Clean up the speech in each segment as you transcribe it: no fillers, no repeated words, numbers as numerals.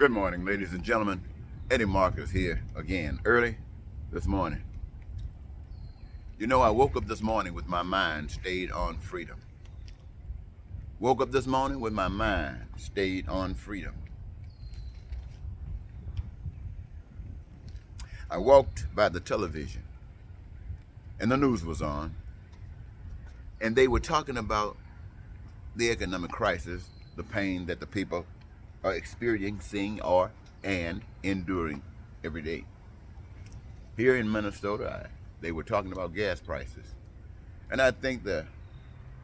Good morning, ladies and gentlemen. Eddie Marcus here again, early this morning. You know, I woke up this morning with my mind stayed on freedom. Woke up this morning with my mind stayed on freedom. I walked by the television, and the news was on, and they were talking about the economic crisis, the pain that the people are experiencing and enduring every day. Here in Minnesota, they were talking about gas prices. And I think the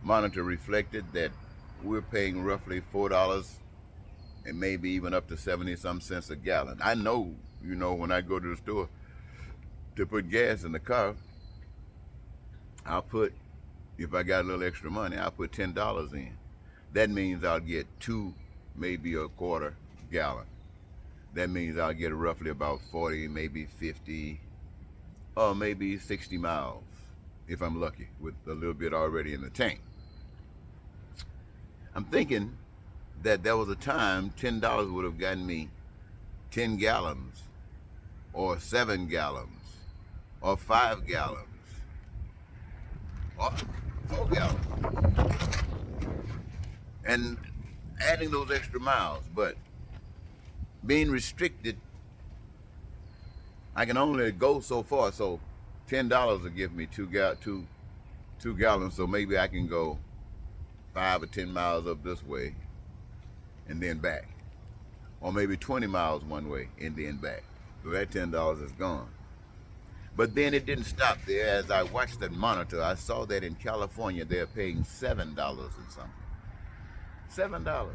monitor reflected that we're paying roughly $4 and maybe even up to 70 some cents a gallon. I know, when I go to the store to put gas in the car, if I got a little extra money, I'll put $10 in. That means I'll get two, maybe a quarter gallon. That means I'll get roughly about 40, maybe 50, or maybe 60 miles if I'm lucky, with a little bit already in the tank. I'm thinking that there was a time $10 would have gotten me 10 gallons or 7 gallons or 5 gallons or 4 gallons, and adding those extra miles. But being restricted, I can only go so far. So $10 will give me two gallons. So maybe I can go 5 or 10 miles up this way and then back, or maybe 20 miles one way and then back. So that $10 is gone. But then it didn't stop there. As I watched that monitor, I saw that in California they're paying $7 and something. $7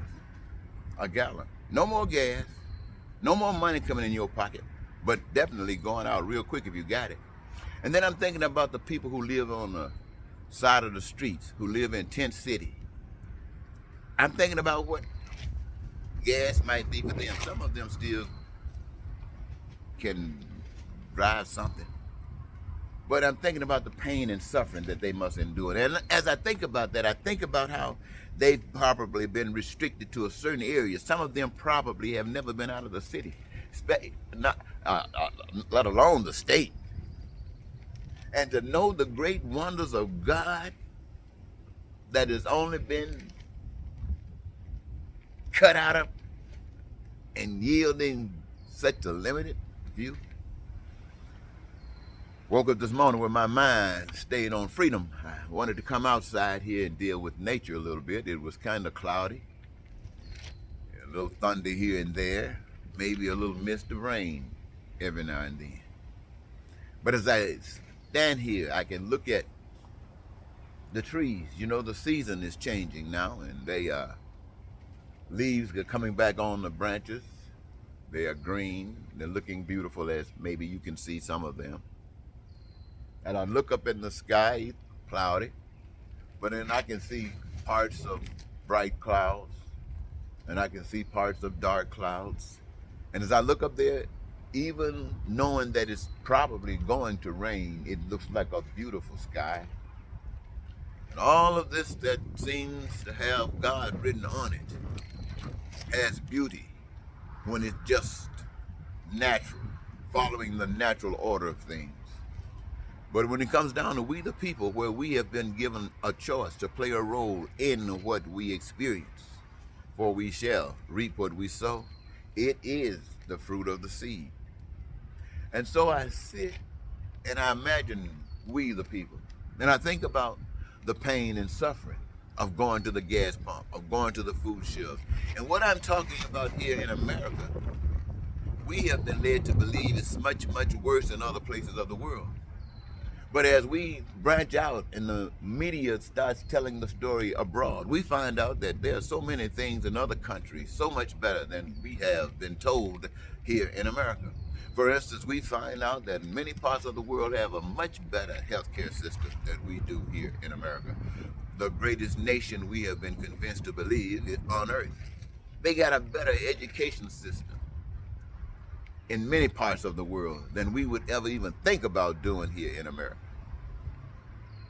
a gallon. No more gas, no more money coming in your pocket, but definitely going out real quick if you got it. And then I'm thinking about the people who live on the side of the streets, who live in tent city. I'm thinking about what gas might be for them. Some of them still can drive something. But I'm thinking about the pain and suffering that they must endure. And as I think about that, I think about how they've probably been restricted to a certain area. Some of them probably have never been out of the city, let alone the state. And to know the great wonders of God that has only been cut out of and yielding such a limited view. Woke up this morning with my mind stayed on freedom. I wanted to come outside here and deal with nature a little bit. It was kind of cloudy, a little thunder here and there, maybe a little mist of rain every now and then. But as I stand here, I can look at the trees. The season is changing now, and leaves are coming back on the branches. They are green. They're looking beautiful, as maybe you can see some of them. And I look up in the sky, cloudy, but then I can see parts of bright clouds, and I can see parts of dark clouds. And as I look up there, even knowing that it's probably going to rain, it looks like a beautiful sky. And all of this that seems to have God written on it has beauty when it's just natural, following the natural order of things. But when it comes down to we the people, where we have been given a choice to play a role in what we experience, for we shall reap what we sow, it is the fruit of the seed. And so I sit and I imagine we the people, and I think about the pain and suffering of going to the gas pump, of going to the food shelves. And what I'm talking about here in America, we have been led to believe it's much, much worse in other places of the world. But as we branch out and the media starts telling the story abroad, we find out that there are so many things in other countries so much better than we have been told here in America. For instance, we find out that many parts of the world have a much better healthcare system than we do here in America. The greatest nation we have been convinced to believe is on earth. They got a better education system in many parts of the world than we would ever even think about doing here in America.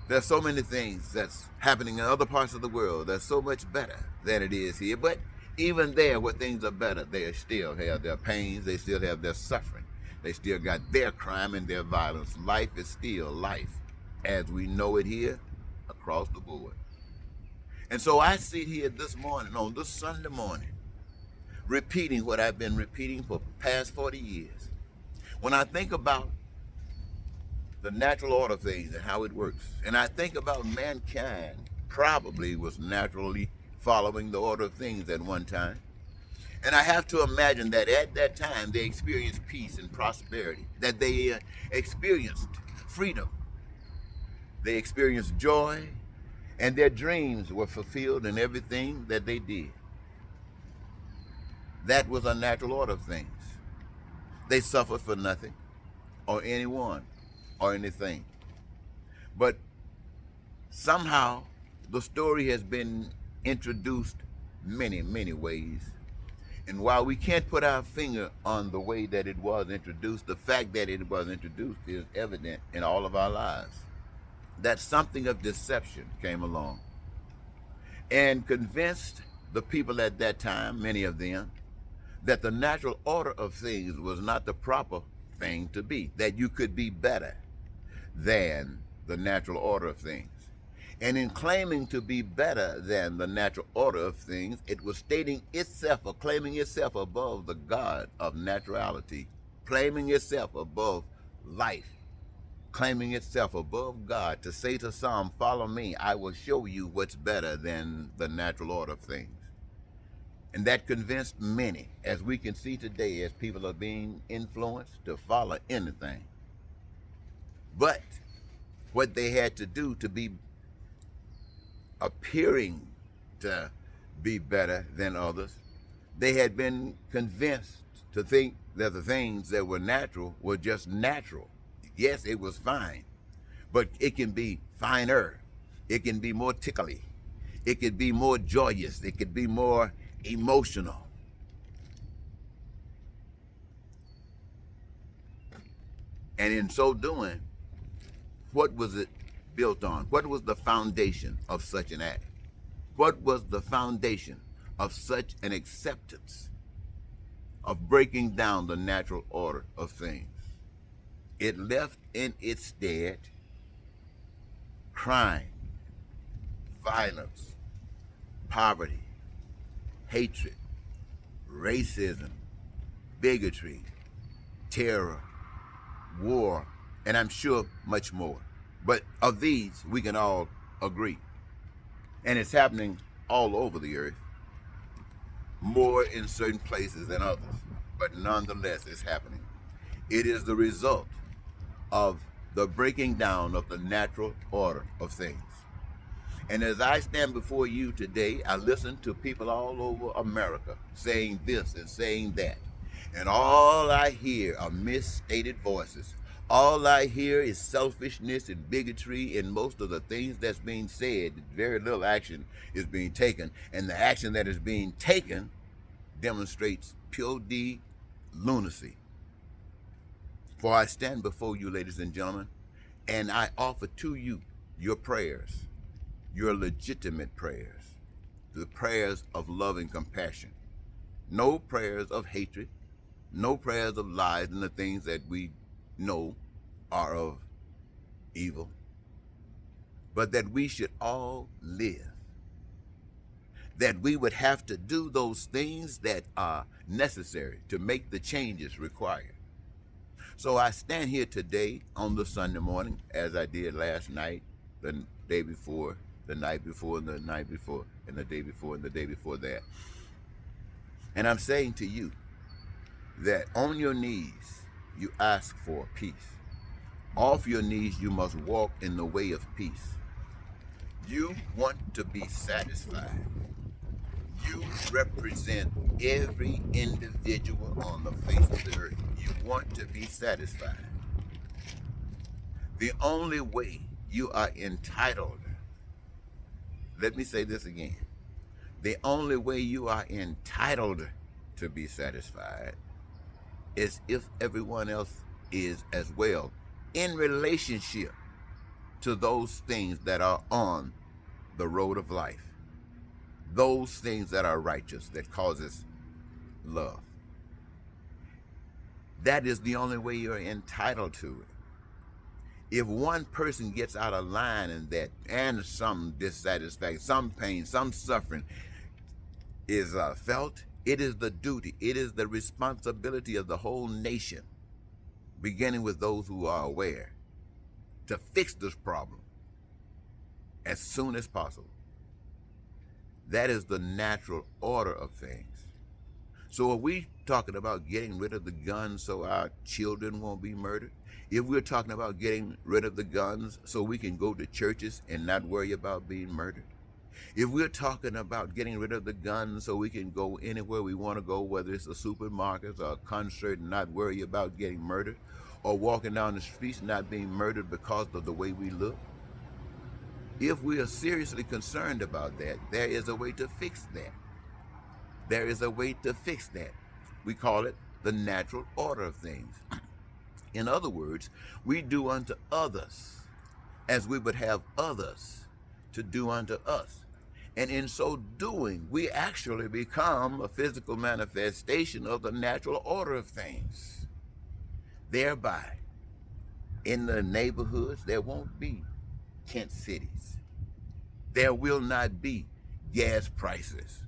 There's so many things that's happening in other parts of the world that's so much better than it is here, but Even there where things are better, they still have their pains, they still have their suffering. They still got their crime and their violence. Life is still life as we know it here across the board. And so I sit here this morning, on this Sunday morning, repeating what I've been repeating for the past 40 years. When I think about the natural order of things and how it works, and I think about mankind probably was naturally following the order of things at one time. And I have to imagine that at that time they experienced peace and prosperity, that they experienced freedom, they experienced joy, and their dreams were fulfilled in everything that they did. That was a natural order of things. They suffered for nothing or anyone or anything. But somehow the story has been introduced many, many ways. And while we can't put our finger on the way that it was introduced, the fact that it was introduced is evident in all of our lives. That something of deception came along and convinced the people at that time, many of them, that the natural order of things was not the proper thing to be, that you could be better than the natural order of things. And in claiming to be better than the natural order of things, it was stating itself or claiming itself above the God of naturality, claiming itself above life, claiming itself above God, to say to some, follow me, I will show you what's better than the natural order of things. And that convinced many, as we can see today, as people are being influenced to follow anything. But what they had to do to be appearing to be better than others, they had been convinced to think that the things that were natural were just natural. Yes, it was fine, but it can be finer. It can be more tickly. It could be more joyous. It could be more emotional. And in so doing, what was it built on? What was the foundation of such an act? What was the foundation of such an acceptance of breaking down the natural order of things? It left in its stead crime, violence, poverty, hatred, racism, bigotry, terror, war, and I'm sure much more. But of these, we can all agree. And it's happening all over the earth, more in certain places than others, but nonetheless, it's happening. It is the result of the breaking down of the natural order of things. And as I stand before you today, I listen to people all over America saying this and saying that. And all I hear are misstated voices. All I hear is selfishness and bigotry in most of the things that's being said. Very little action is being taken. And the action that is being taken demonstrates pure lunacy. For I stand before you, ladies and gentlemen, and I offer to you your prayers, your legitimate prayers, the prayers of love and compassion. No prayers of hatred, no prayers of lies and the things that we know are of evil, but that we should all live, that we would have to do those things that are necessary to make the changes required. So I stand here today on the Sunday morning, as I did last night, the day before, the night before, and the night before, and the day before, and the day before that. And I'm saying to you that on your knees, you ask for peace. Off your knees, you must walk in the way of peace. You want to be satisfied. You represent every individual on the face of the earth. You want to be satisfied. The only way you are entitled, let me say this again, the only way you are entitled to be satisfied is if everyone else is as well, in relationship to those things that are on the road of life. those things that are righteous, that causes love. That is the only way you're entitled to it. If one person gets out of line in that, and some dissatisfaction, some pain, some suffering is felt, it is the duty, it is the responsibility of the whole nation, beginning with those who are aware, to fix this problem as soon as possible. That is the natural order of things. So are we talking about getting rid of the guns so our children won't be murdered? If we're talking about getting rid of the guns so we can go to churches and not worry about being murdered? If we're talking about getting rid of the guns so we can go anywhere we want to go, whether it's a supermarket or a concert, and not worry about getting murdered, or walking down the streets not being murdered because of the way we look, if we are seriously concerned about that, there is a way to fix that. There is a way to fix that. We call it the natural order of things. In other words, we do unto others as we would have others to do unto us. And in so doing, we actually become a physical manifestation of the natural order of things. Thereby, in the neighborhoods, there won't be tent cities. There will not be gas prices.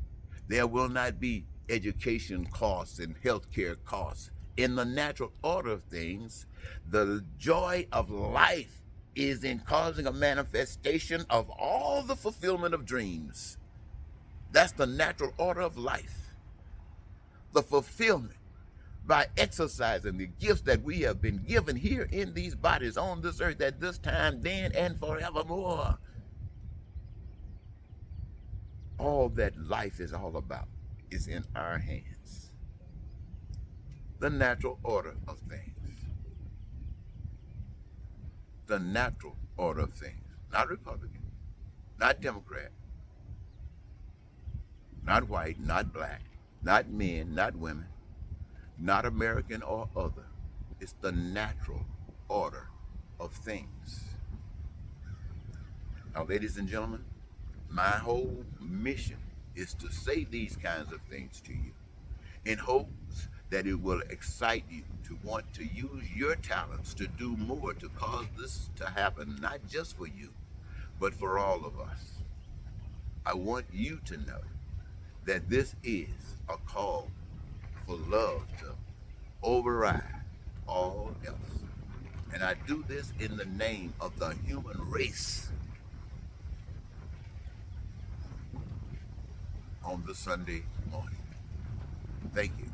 There will not be education costs and healthcare costs. In the natural order of things, the joy of life is in causing a manifestation of all the fulfillment of dreams. That's the natural order of life. The fulfillment by exercising the gifts that we have been given here in these bodies on this earth at this time, then, and forevermore. All that life is all about is in our hands. The natural order of things. The natural order of things. Not Republican, not Democrat, not white, not black, not men, not women, not American or other. It's the natural order of things. Now, ladies and gentlemen, my whole mission is to say these kinds of things to you in hopes that it will excite you to want to use your talents to do more to cause this to happen, not just for you, but for all of us. I want you to know that this is a call for love to override all else. And I do this in the name of the human race on the Sunday morning. Thank you.